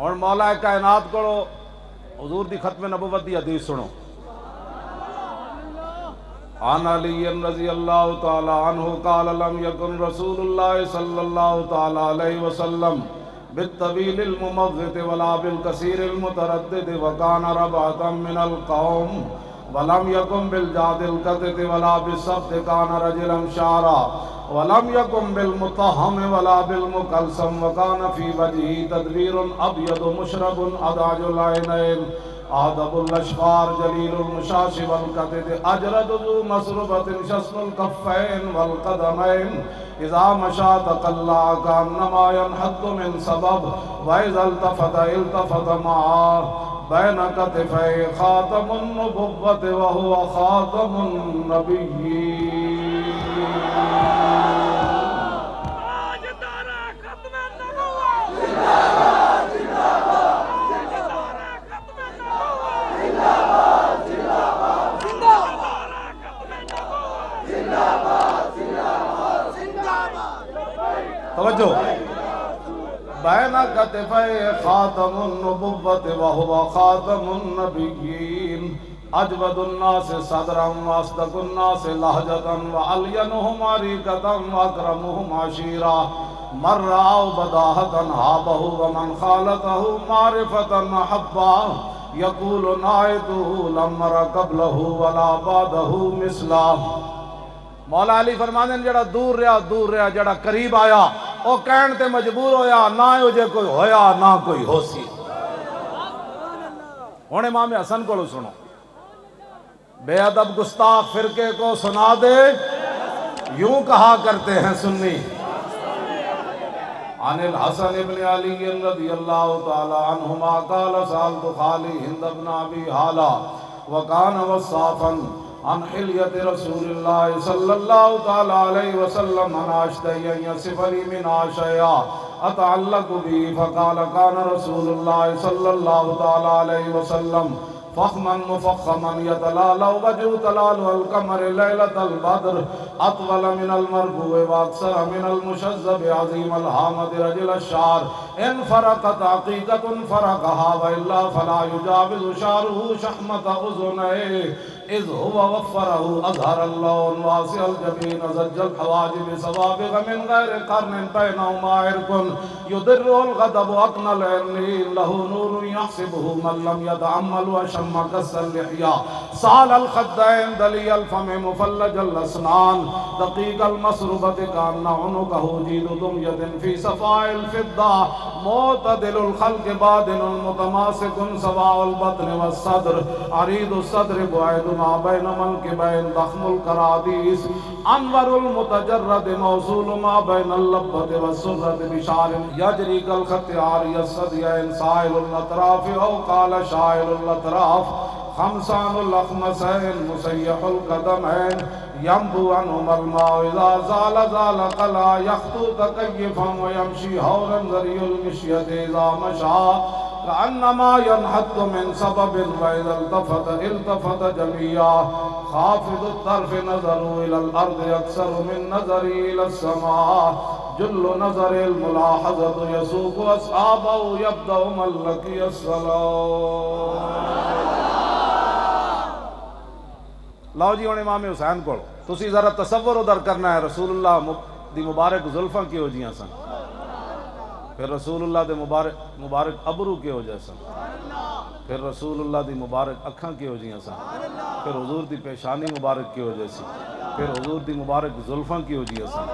اور مولا کائنات کو حضور دی ختم نبوت دی حدیث سنو. عن علی رضی اللہ تعالی عنہ قال لم یکن رسول اللہ صلی اللہ تعالی علیہ وسلم بالطویل الممغط ولا بالکثیر المتردد وکان ربعۃ من القوم ولم یکن بالجاد القطط ولا بالسبت کان رجلا شعرا ولم یکن بالمطہم ولا بالمکلسم وکان فی وجہہ تدبیر ابیض مشرب اداج العینین آدب الاشفار جلیل المشاش والقدد اجرد ذو مسربت شسن الکفین والقدمین اذا مشا تقلع کانما ينحط من سبب واذا التفت معه بین کتفی خاتم النبوت وهو خاتم النبیین. توجہ. بین کتفی خاتم النبوت وهو خاتم النبیین اجود الناس صدرا واصدق الناس لہجتا وعلینہم عریقتا واکرمہم عشیرا من رآو بداہتا حابہ ومن خالتہ معرفتا حبا یقول نائتہ لم ر قبلہ ولا بعدہ مثلا. مولا علی فرماندے نے جڑا دور رہا جڑا قریب آیا او کہن تے مجبور ہویا نہ ہو جے کوئی ہویا نہ کوئی ہو سی. ہن امام حسن کو سنو. بے ادب گستاخ فرقے کو سنا دے یوں کہا کرتے ہیں سنی. عن الحسن ابن علی رضی اللہ تعالی عنہما قال سألت خالی ہند ابن ابی حالہ وکان وصافا عن حلیت رسول اللہ صلی اللہ تعالی علیہ وسلم من اشتہی ان یصف لی من شیئا اتعلق بھی فقال کان رسول اللہ صلی اللہ تعالی علیہ وسلم فخما مفخما یتلالو وجہ تلالو القمر لیلت البدر اطول من المربوع واکثر من المشذب عظیم الحامد رجل الشعر ان فرقت عقیقت فرقها وإلا فلا يجاوز شعره شحمت اذنئے اذ هو وفره اظہر اللون واسع الجبین زج الحواجب سوابغ من غیر قرن بینهما عرق یدر الغضب اقن العلین له نور يحسبه من لم يتعمل وشم قص اللحیہ سال الخدین دلی الفم مفلج الاسنان دقیق المسربت کان عنقہ جید دمید فی صفاء الفضہ معتدل الخلق بادن متماسک سواء البطن والصدر عرید الصدر بعید ما بین منکبین ضخم القرادیس انور المتجرد موصول ما بین اللبت والسرد بشار یجری کالخط عاری الصدیین سائل الاطراف او قال شائل الاطراف خمسان الاخمسین مسیح القدمین ينبو عنهم الماء إذا زال زال قلا يخطو تكيفا ويمشي هورا ذري المشية إذا مشى كأنما ينحط من سبب وإذا التفت جميعا خافض الطرف نظروا إلى الأرض أكثر من نظري إلى السماء جل نظر الملاحظة يسوق أصحابه يبدأ من لقي الصلاة. لاؤ جی ہوں امام حسین کو تسی ذرا تصور ادھر کرنا ہے. رسول اللہ دی مبارک زلفاں کی ہو جیاں سن, پھر رسول اللہ دے مبارک ابرو کی ہو جائے سن, پھر رسول اللہ دی مبارک اکھاں کی ہو جیاں سن, پھر حضور دی پیشانی مبارک کی ہو جائے سی, پھر حضور دی مبارک زلفاں کی ہو جیاں سن,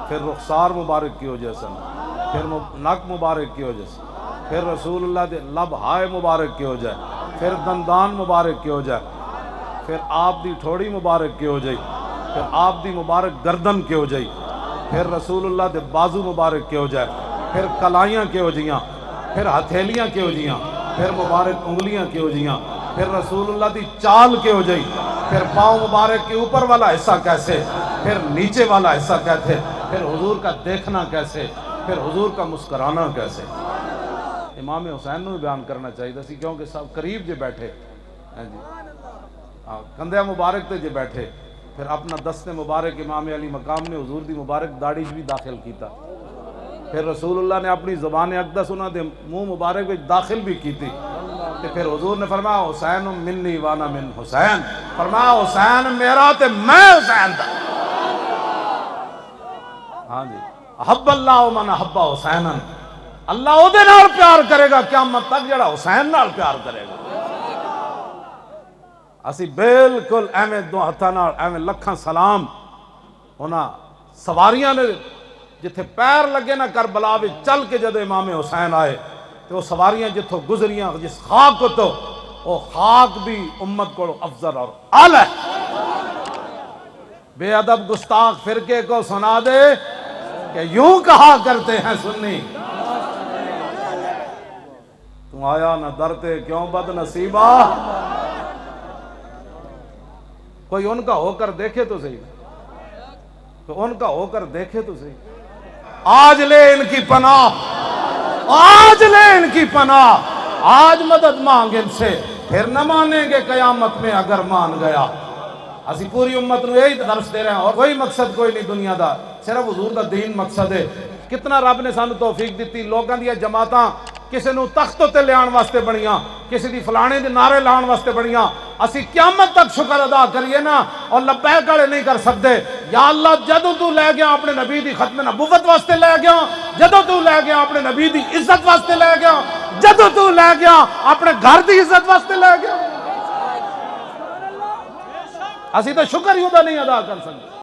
پھر رخسار مبارک کی ہو جائے سن, پھر نک مبارک کی ہو جائے سن, پھر رسول اللہ دے لب ہائے مبارک کی ہو جائے, پھر دندان مبارک کی ہو جائے, پھر آپ دی ٹھوڑی مبارک کی ہو جائی, پھر آپ دی مبارک گردن کی ہو جائی, پھر رسول اللہ دے بازو مبارک کی ہو جائے, پھر کلائیاں کی ہو جائیاں, پھر ہتھیلیاں کی ہو جائیاں, پھر مبارک انگلیاں کی ہو جائیاں, پھر رسول اللہ دی چال کی ہو جائی, پھر پاؤں مبارک کے اوپر والا حصہ کیسے, پھر نیچے والا حصہ کیسے, پھر حضور کا دیکھنا کیسے, پھر حضور کا مسکرانا کیسے. امام حسین نے بیان کرنا چاہیے سی کیونکہ سب قریب جے بیٹھے جی کندھے مبارک تے جے بیٹھے, پھر اپنا دست مبارک امام علی مقام نے حضور دی مبارک داڑھی بھی داخل کیتا. پھر رسول اللہ نے اپنی زبان اقدس انہوں دے منہ مبارک وچ داخل بھی کی تھی کہ پھر حضور نے فرمایا حسین منی وانا من حسین، فرمایا حسین میرا تے میں حسین دا۔ ہاں جی، احب اللہ من احب حسینا، اللہ او دے نال پیار کرے گا قیامت تک جڑا حسین نال پیار کرے گا۔ اسی بالکل ایویں دو ہتھاں نال ایویں لکھاں سلام ہونا سواریاں نے جتھے پیر لگے نا کربلا وچ چل کے جدو امام حسین آئے تو وہ سواریاں جتھوں گزریاں جس خاک کو تو وہ خاک بھی امت کو افضل اور اعلی بے ادب گستاخ فرقے کو سنا دے کہ یوں کہا کرتے ہیں سنی، تم آیا نہ درتے کیوں بد نصیبہ، کوئی ان کا ہو کر دیکھے تو صحیح، تو ان کا ہو کر دیکھے تو صحیح۔ آج لے ان کی پناہ، آج لے ان کی پناہ، آج مدد مانگ ان سے، پھر نہ مانیں گے قیامت میں اگر مان گیا۔ اسی پوری امت نو یہی درس دے رہے ہیں، اور کوئی مقصد کوئی نہیں دنیا دا، صرف حضور دا دین مقصد ہے۔ کتنا رب نے سانو توفیق دیتی، لوگاں دیا جماعتاں کسی نو تخت تے لیان واسطے بنیاں، کسی دی فلانے دے نعرے لان واسطے بنیاں، اسی قیامت تک شکر ادا کریے نا اور لبیک والے نہیں کر سکتے۔ یا اللہ جدو تو لے گیا اپنے نبی دی ختم نبوت واسطے لے گیا، جدو تو لے گیا اپنے نبی دی عزت واسطے لے گیا، جدو تو لے گیا اپنے گھر دی عزت واسطے لے گیا، اسی تو شکر ہی ادا نہیں ادا کر سکتے۔